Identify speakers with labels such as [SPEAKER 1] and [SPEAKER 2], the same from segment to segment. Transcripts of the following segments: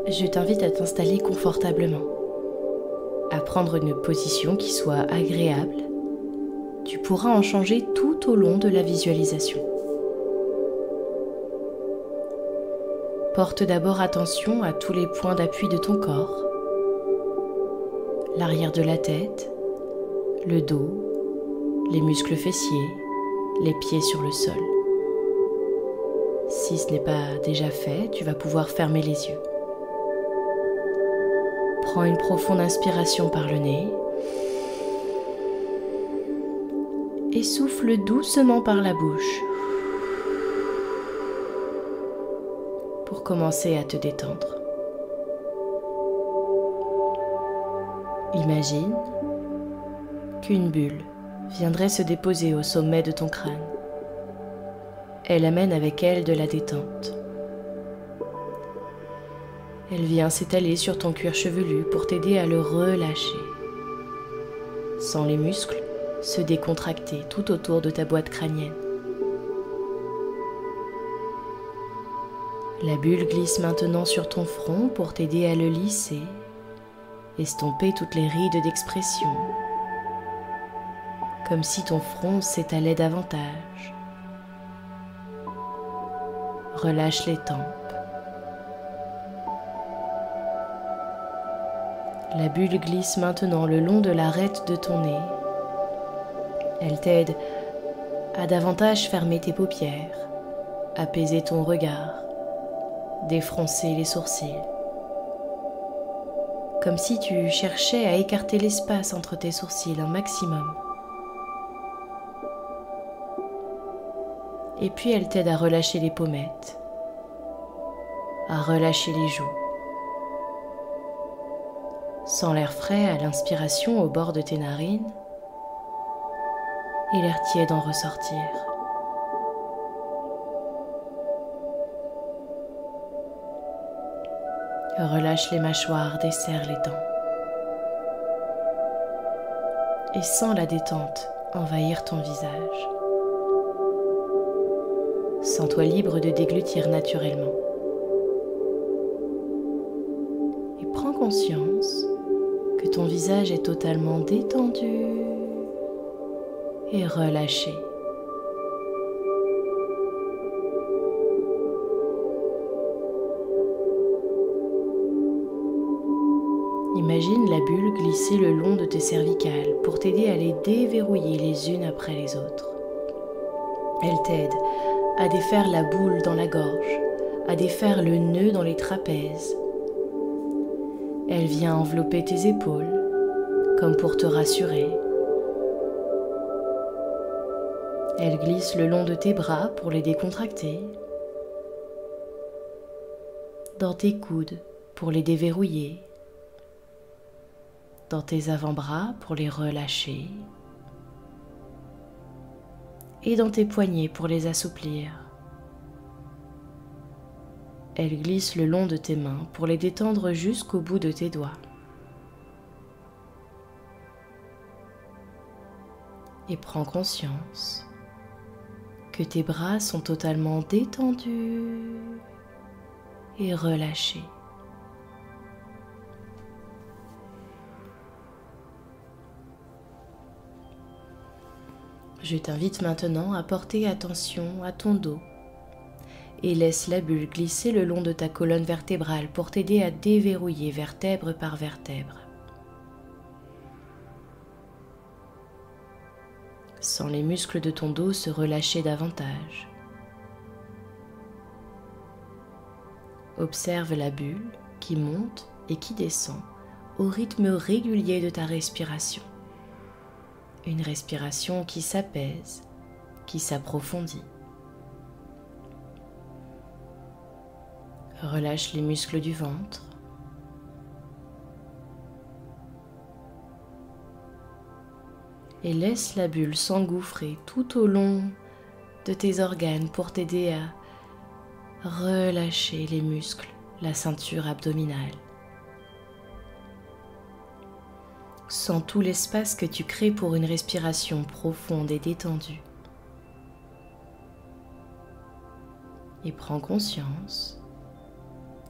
[SPEAKER 1] Je t'invite à t'installer confortablement, à prendre une position qui soit agréable. Tu pourras en changer tout au long de la visualisation. Porte d'abord attention à tous les points d'appui de ton corps, l'arrière de la tête, le dos, les muscles fessiers, les pieds sur le sol. Si ce n'est pas déjà fait, tu vas pouvoir fermer les yeux. Prends une profonde inspiration par le nez et souffle doucement par la bouche pour commencer à te détendre. Imagine qu'une bulle viendrait se déposer au sommet de ton crâne. Elle amène avec elle de la détente. Elle vient s'étaler sur ton cuir chevelu pour t'aider à le relâcher. Sens les muscles se décontracter tout autour de ta boîte crânienne. La bulle glisse maintenant sur ton front pour t'aider à le lisser, estomper toutes les rides d'expression, comme si ton front s'étalait davantage. Relâche les tempes. La bulle glisse maintenant le long de l'arête de ton nez. Elle t'aide à davantage fermer tes paupières, apaiser ton regard, défroncer les sourcils. Comme si tu cherchais à écarter l'espace entre tes sourcils un maximum. Et puis elle t'aide à relâcher les pommettes, à relâcher les joues. Sens l'air frais à l'inspiration au bord de tes narines et l'air tiède en ressortir. Relâche les mâchoires, desserre les dents. Et sens la détente envahir ton visage. Sens-toi libre de déglutir naturellement. Et prends conscience que ton visage est totalement détendu et relâché. Imagine la bulle glisser le long de tes cervicales pour t'aider à les déverrouiller les unes après les autres. Elle t'aide à défaire la boule dans la gorge, à défaire le nœud dans les trapèzes. Elle vient envelopper tes épaules, comme pour te rassurer. Elle glisse le long de tes bras pour les décontracter, dans tes coudes pour les déverrouiller, dans tes avant-bras pour les relâcher, et dans tes poignets pour les assouplir. Elle glisse le long de tes mains pour les détendre jusqu'au bout de tes doigts. Et prends conscience que tes bras sont totalement détendus et relâchés. Je t'invite maintenant à porter attention à ton dos et laisse la bulle glisser le long de ta colonne vertébrale pour t'aider à déverrouiller vertèbre par vertèbre. Sens les muscles de ton dos se relâcher davantage. Observe la bulle qui monte et qui descend au rythme régulier de ta respiration. Une respiration qui s'apaise, qui s'approfondit. Relâche les muscles du ventre. Et laisse la bulle s'engouffrer tout au long de tes organes pour t'aider à relâcher les muscles, la ceinture abdominale. Sens tout l'espace que tu crées pour une respiration profonde et détendue. Et prends conscience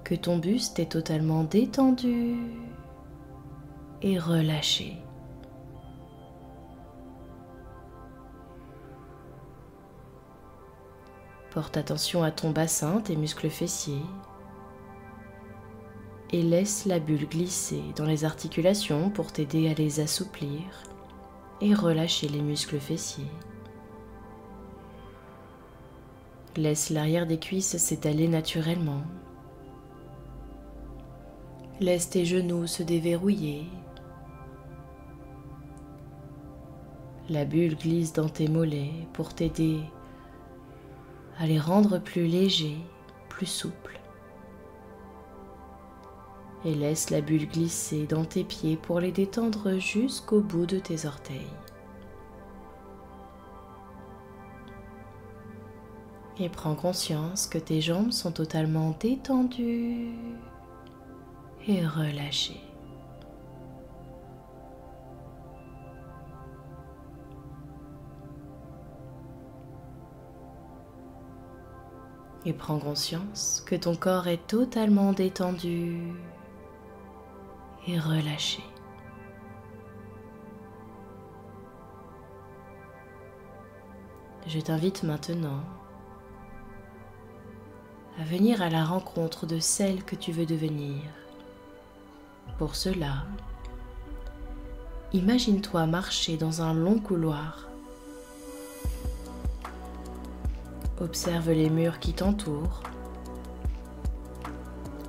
[SPEAKER 1] que que ton buste est totalement détendu et relâché. Porte attention à ton bassin, tes muscles fessiers, et laisse la bulle glisser dans les articulations pour t'aider à les assouplir et relâcher les muscles fessiers. Laisse l'arrière des cuisses s'étaler naturellement. Laisse tes genoux se déverrouiller. La bulle glisse dans tes mollets pour t'aider à les rendre plus légers, plus souples. Et laisse la bulle glisser dans tes pieds pour les détendre jusqu'au bout de tes orteils. Et prends conscience que tes jambes sont totalement détendues et relâchées. Et prends conscience que ton corps est totalement détendu et relâché. Je t'invite maintenant à venir à la rencontre de celle que tu veux devenir. Pour cela, imagine-toi marcher dans un long couloir. Observe les murs qui t'entourent.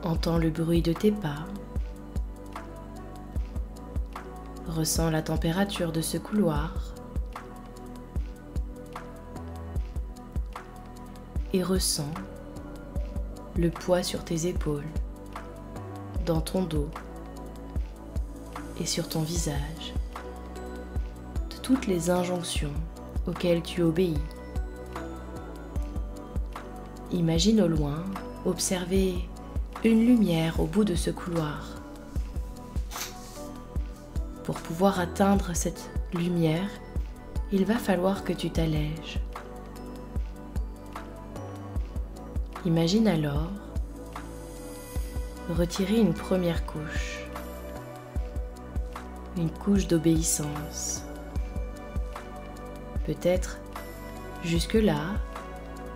[SPEAKER 1] Entends le bruit de tes pas. Ressens la température de ce couloir. Et ressens le poids sur tes épaules, dans ton dos et sur ton visage, de toutes les injonctions auxquelles tu obéis. Imagine au loin observer une lumière au bout de ce couloir. Pour pouvoir atteindre cette lumière, il va falloir que tu t'allèges. Imagine alors retirer une première couche, une couche d'obéissance. Peut-être, jusque-là,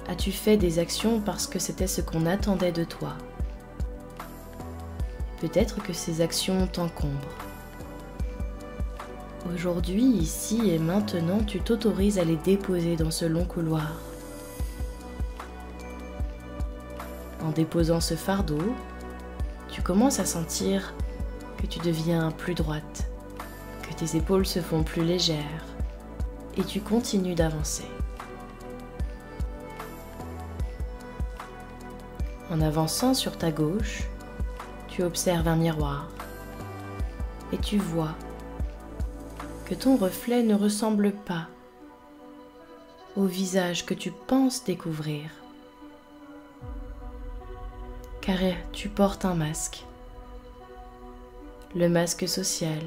[SPEAKER 1] as-tu fait des actions parce que c'était ce qu'on attendait de toi. Peut-être que ces actions t'encombrent. Aujourd'hui, ici et maintenant, tu t'autorises à les déposer dans ce long couloir. En déposant ce fardeau, tu commences à sentir que tu deviens plus droite, que tes épaules se font plus légères et tu continues d'avancer. En avançant sur ta gauche, tu observes un miroir et tu vois que ton reflet ne ressemble pas au visage que tu penses découvrir. Car tu portes un masque, le masque social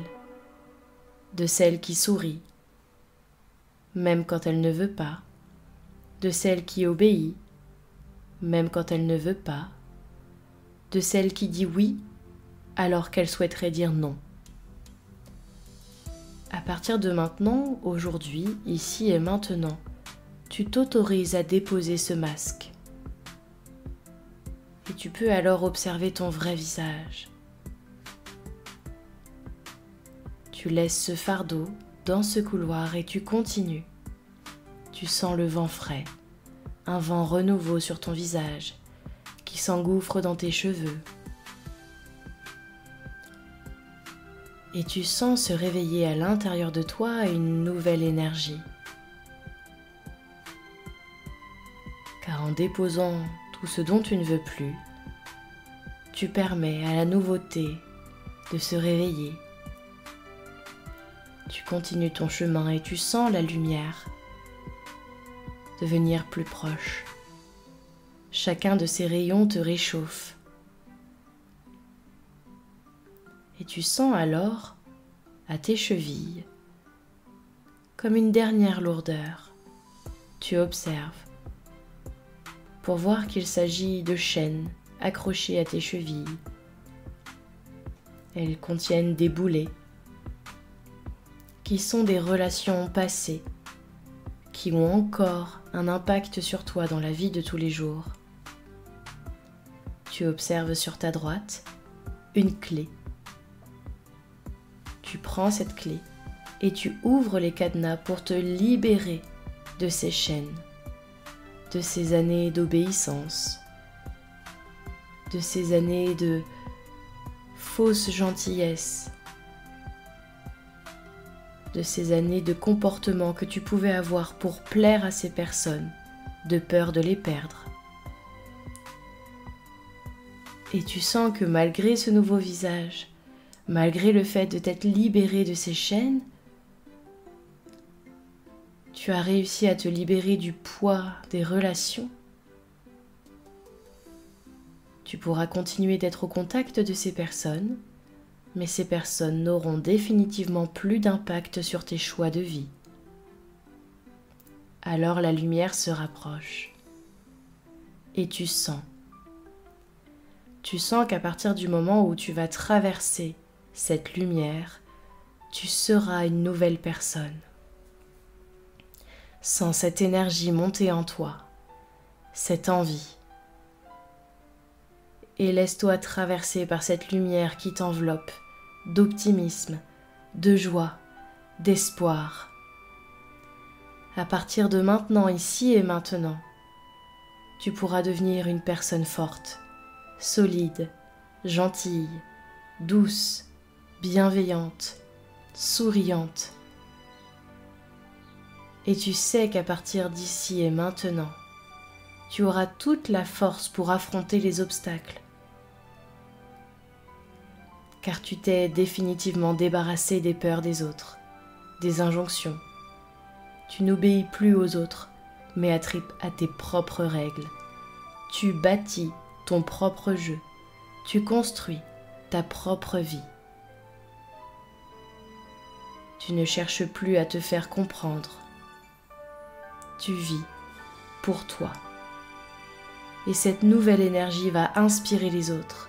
[SPEAKER 1] de celle qui sourit, même quand elle ne veut pas, de celle qui obéit, même quand elle ne veut pas, de celle qui dit oui alors qu'elle souhaiterait dire non. À partir de maintenant, aujourd'hui, ici et maintenant, tu t'autorises à déposer ce masque. Et tu peux alors observer ton vrai visage. Tu laisses ce fardeau dans ce couloir et tu continues. Tu sens le vent frais, un vent renouveau sur ton visage qui s'engouffre dans tes cheveux. Et tu sens se réveiller à l'intérieur de toi une nouvelle énergie. Car en déposant tout ce dont tu ne veux plus, tu permets à la nouveauté de se réveiller. Tu continues ton chemin et tu sens la lumière devenir plus proche. Chacun de ces rayons te réchauffe. Et tu sens alors, à tes chevilles, comme une dernière lourdeur. Tu observes pour voir qu'il s'agit de chaînes accrochées à tes chevilles. Elles contiennent des boulets qui sont des relations passées qui ont encore un impact sur toi dans la vie de tous les jours. Tu observes sur ta droite une clé. Tu prends cette clé et tu ouvres les cadenas pour te libérer de ces chaînes, de ces années d'obéissance, de ces années de fausse gentillesse, de ces années de comportement que tu pouvais avoir pour plaire à ces personnes, de peur de les perdre. Et tu sens que malgré ce nouveau visage, malgré le fait de t'être libéré de ces chaînes, tu as réussi à te libérer du poids des relations. Tu pourras continuer d'être au contact de ces personnes, mais ces personnes n'auront définitivement plus d'impact sur tes choix de vie. Alors la lumière se rapproche et tu sens qu'à partir du moment où tu vas traverser cette lumière, tu seras une nouvelle personne. Sens cette énergie monter en toi, cette envie. Et laisse-toi traverser par cette lumière qui t'enveloppe d'optimisme, de joie, d'espoir. À partir de maintenant, ici et maintenant, tu pourras devenir une personne forte, solide, gentille, douce, bienveillante, souriante. Et tu sais qu'à partir d'ici et maintenant, tu auras toute la force pour affronter les obstacles. Car tu t'es définitivement débarrassé des peurs des autres, des injonctions. Tu n'obéis plus aux autres, mais à tes propres règles. Tu bâtis ton propre jeu. Tu construis ta propre vie. Tu ne cherches plus à te faire comprendre. Tu vis pour toi. Et cette nouvelle énergie va inspirer les autres.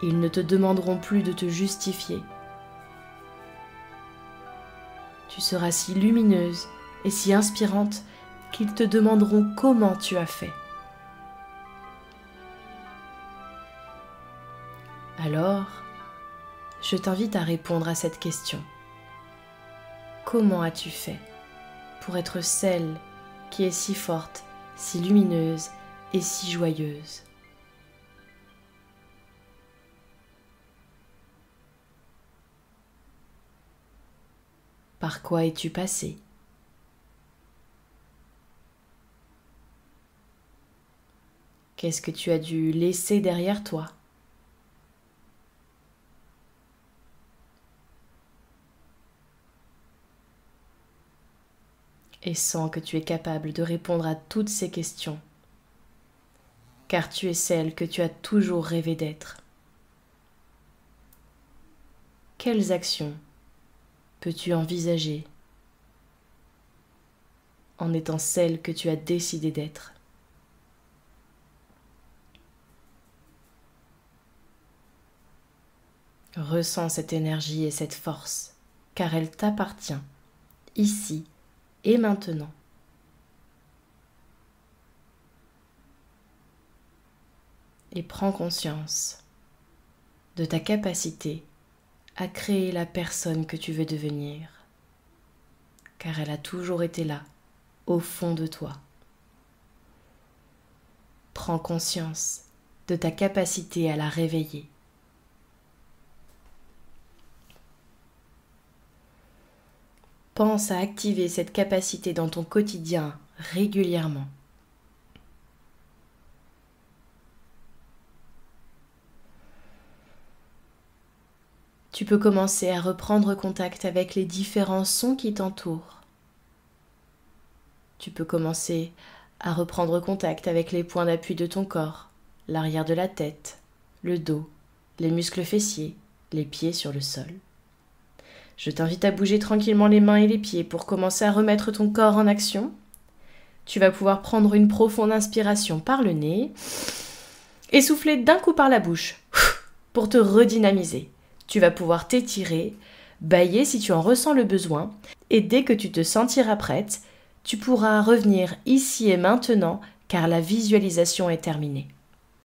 [SPEAKER 1] Ils ne te demanderont plus de te justifier. Tu seras si lumineuse et si inspirante qu'ils te demanderont comment tu as fait. Alors, je t'invite à répondre à cette question. Comment as-tu fait pour être celle qui est si forte, si lumineuse et si joyeuse? Par quoi es-tu passé? Qu'est-ce que tu as dû laisser derrière toi? Et sens que tu es capable de répondre à toutes ces questions, car tu es celle que tu as toujours rêvé d'être. Quelles actions peux-tu envisager en étant celle que tu as décidé d'être? Ressens cette énergie et cette force, car elle t'appartient, ici et maintenant. Et prends conscience de ta capacité à créer la personne que tu veux devenir, car elle a toujours été là, au fond de toi. Prends conscience de ta capacité à la réveiller. Pense à activer cette capacité dans ton quotidien régulièrement. Tu peux commencer à reprendre contact avec les différents sons qui t'entourent. Tu peux commencer à reprendre contact avec les points d'appui de ton corps, l'arrière de la tête, le dos, les muscles fessiers, les pieds sur le sol. Je t'invite à bouger tranquillement les mains et les pieds pour commencer à remettre ton corps en action. Tu vas pouvoir prendre une profonde inspiration par le nez Et souffler d'un coup par la bouche pour te redynamiser. Tu vas pouvoir t'étirer, bâiller si tu en ressens le besoin, et dès que tu te sentiras prête, tu pourras revenir ici et maintenant car la visualisation est terminée.